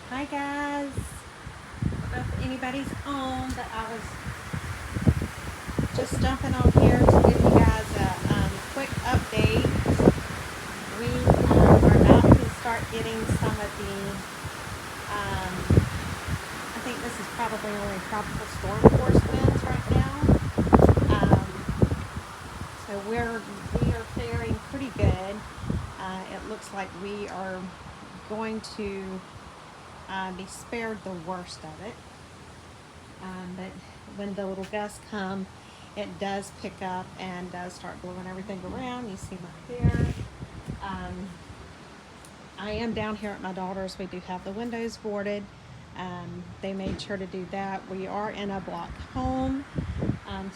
Hi guys. I don't know if anybody's on, but I was just jumping on here to give you guys a quick update. We are about to start getting some of the, I think this is probably only tropical storm force winds right now. So we are faring pretty good. It looks like we are going to be spared the worst of it. But when the little gusts come, it does pick up and does start blowing everything around. You see my hair. I am down here at my daughter's. We do have the windows boarded. They made sure to do that. We are in a block home,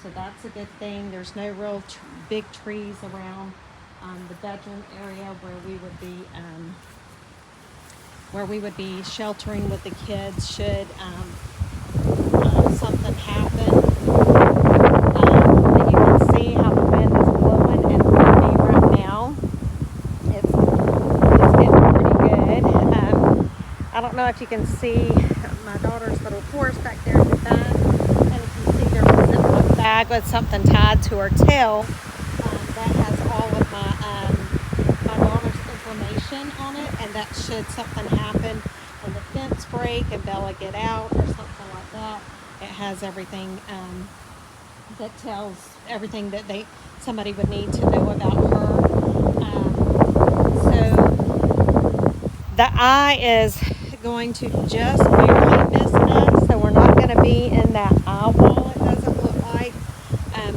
so that's a good thing. There's no real big trees around the bedroom area where we would be sheltering with the kids should something happen. You can see how the wind is blowing and windy right now. It's getting pretty good. I don't know if you can see my daughter's little horse back there in the back, and if you see there's a Ziploc bag with something tied to her tail that has all of my daughter's information on it, and that should something happen when the fence break and Bella get out or something like that, it has everything that tells everything that somebody would need to know about her. So the eye is going to just barely miss us, so we're not going to be in that eye wall, it doesn't look like,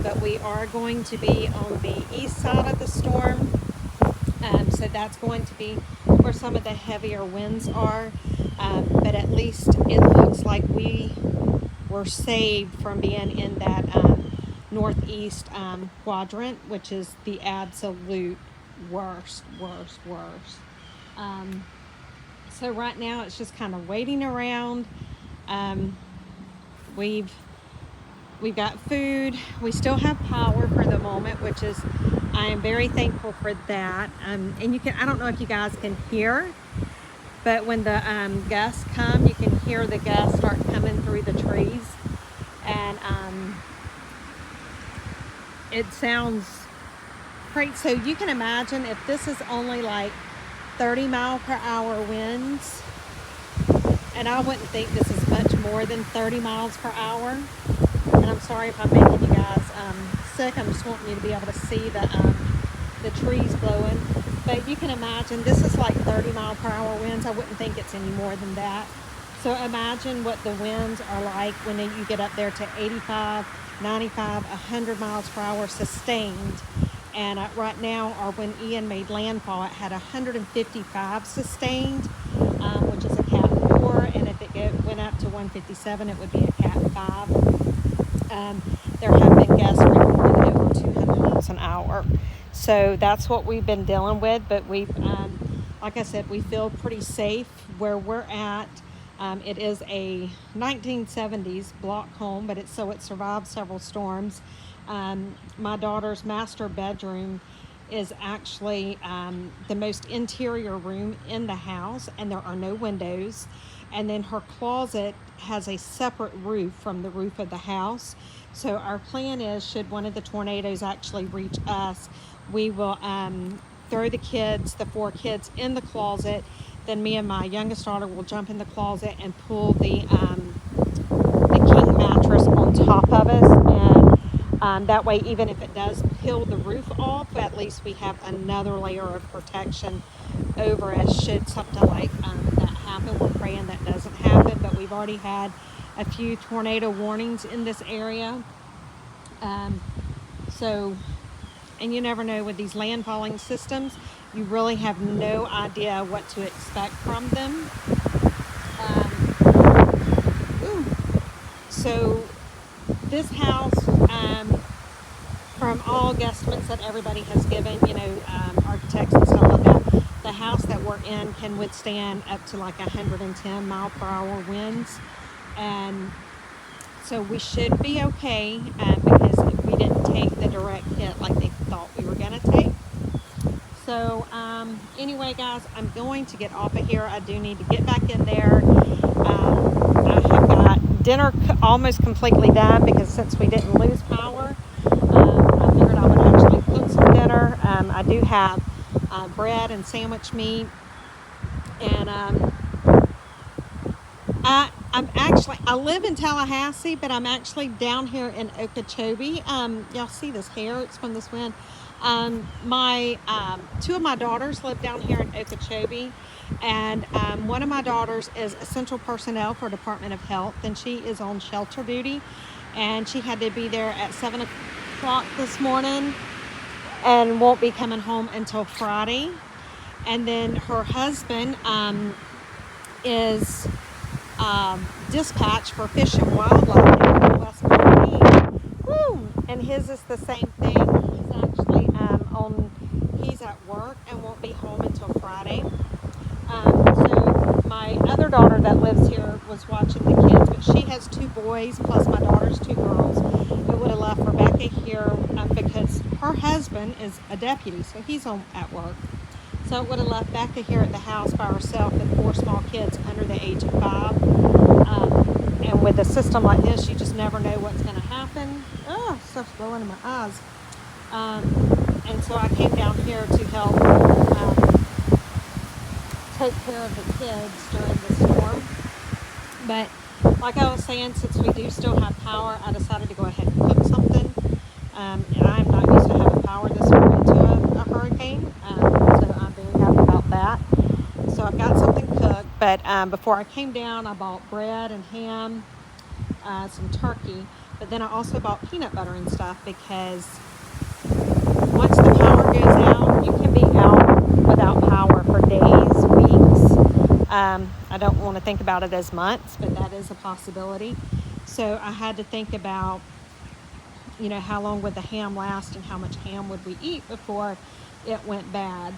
but we are going to be on the east side of the storm. So that's going to be where some of the heavier winds are, but at least it looks like we were saved from being in that northeast quadrant, which is the absolute worst. So right now it's just kind of waiting around. We've got food. We still have power for the moment, which is, I am very thankful for that. And I don't know if you guys can hear, but when the gusts come, you can hear the gusts start coming through the trees. And it sounds great. So you can imagine if this is only like 30-mile-per-hour winds, and I wouldn't think this is much more than 30 miles per hour. And I'm sorry if I'm making you guys sick. I'm just wanting you to be able to see the trees blowing. But you can imagine this is like 30-mile-per-hour winds. I wouldn't think it's any more than that. So imagine what the winds are like when you get up there to 85, 95, 100 miles per hour sustained. And right now, when Ian made landfall, it had 155 sustained, which is a Cat 4. And if it went up to 157, it would be a Cat 5. There have been gusts recorded over 200 miles an hour. So that's what we've been dealing with. But like I said, we feel pretty safe where we're at. It is a 1970s block home, but it survived several storms. My daughter's master bedroom is actually the most interior room in the house, and there are no windows. And then her closet has a separate roof from the roof of the house. So our plan is, should one of the tornadoes actually reach us, we will throw the 4 kids in the closet. Then me and my youngest daughter will jump in the closet and pull the king mattress on top of us. And that way, even if it does peel the roof off, at least we have another layer of protection over us should something like that happen. We're praying that doesn't happen, but we've already had a few tornado warnings in this area. And you never know with these landfalling systems, you really have no idea what to expect from them. So this house, from all guesstimates that everybody has given, architects and stuff like that, the house that we're in can withstand up to like 110 mile per hour winds. And so we should be okay because we didn't take the direct hit like they thought we were going to take. So So anyway, guys, I'm going to get off of here. I do need to get back in there. I have got dinner almost completely done, because since we didn't lose power, I figured I would actually cook some dinner. I do have bread and sandwich meat, and I live in Tallahassee, but I'm actually down here in Okeechobee. Y'all see this hair? It's from this wind. My two of my daughters live down here in Okeechobee, and one of my daughters is essential personnel for Department of Health, and she is on shelter duty, and she had to be there at 7 o'clock this morning and won't be coming home until Friday. And then her husband is dispatch for Fish and Wildlife in West Palm. Woo! And his is the same thing. He's actually he's at work and won't be home until Friday. So my other daughter that lives here was watching the kids, but she has 2 boys plus my daughter's 2 girls. It would have left Rebecca here because her husband is a deputy, so he's home at work. So it would have left Becca here at the house by herself with 4 small kids under the age of 5. And with a system like this, you just never know what's going to happen. Oh, stuff's blowing in my eyes. And so I came down here to help take care of the kids during the storm. But like I was saying, since we do still have power, I decided to go ahead and cook something. I'm not used to having power this far into a hurricane, so I'm very happy about that. So I've got something cooked, but before I came down, I bought bread and ham, some turkey, but then I also bought peanut butter and stuff, because once the power goes out, you can be out without power for days, weeks. I don't want to think about it as months, but that is a possibility. So I had to think about, you know, how long would the ham last and how much ham would we eat before it went bad.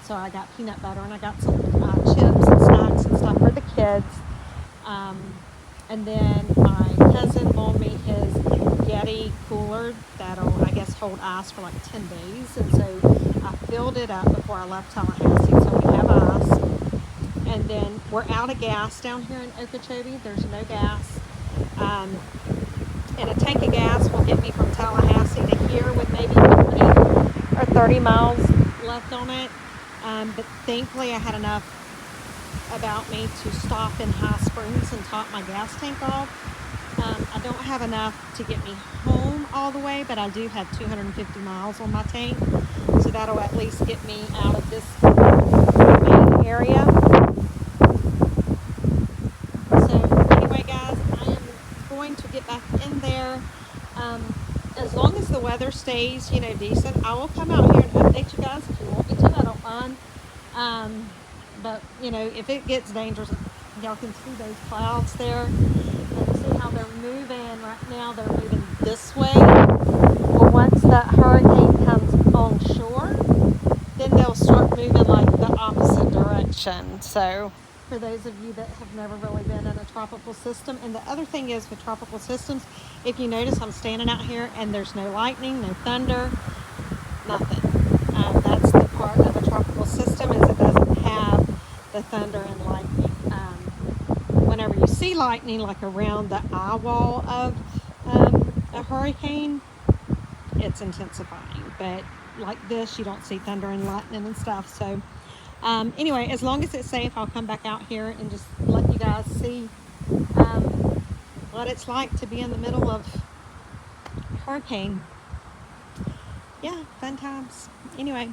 So I got peanut butter, and I got some chips and snacks and stuff for the kids. And then my cousin loaned me his Yeti cooler that'll, I guess, hold ice for like 10 days. And so I filled it up before I left Tallahassee, so we have ice. And then we're out of gas down here in Okeechobee. There's no gas. And a tank of gas will get me from Tallahassee to here with maybe 20 or 30 miles left on it. But thankfully I had enough about me to stop in High Springs and top my gas tank off. I don't have enough to get me home all the way, but I do have 250 miles on my tank. So that'll at least get me out of this main area. Going to get back in there. As long as the weather stays, you know, decent, I will come out here and update you guys if you want me to. I don't mind. But you know, if it gets dangerous, y'all can see those clouds there, and see how they're moving right now. They're moving this way. Well, once that hurricane comes on shore, then they'll start moving like the opposite direction. So for those of you that have never really been in a tropical system. And the other thing is with tropical systems, if you notice, I'm standing out here and there's no lightning, no thunder, nothing. That's the part of a tropical system, is it doesn't have the thunder and lightning. Whenever you see lightning, like around the eye wall of a hurricane, it's intensifying. But like this, you don't see thunder and lightning and stuff. So anyway, as long as it's safe, I'll come back out here and just let you guys see what it's like to be in the middle of a hurricane. Yeah, fun times. Anyway,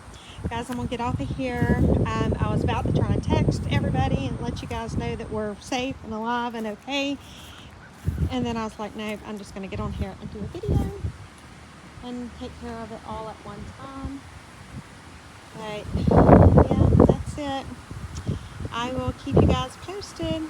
guys, I'm going to get off of here. I was about to try and text everybody and let you guys know that we're safe and alive and okay. And then I was like, no, I'm just going to get on here and do a video and take care of it all at one time. But yeah, that's it. I will keep you guys posted.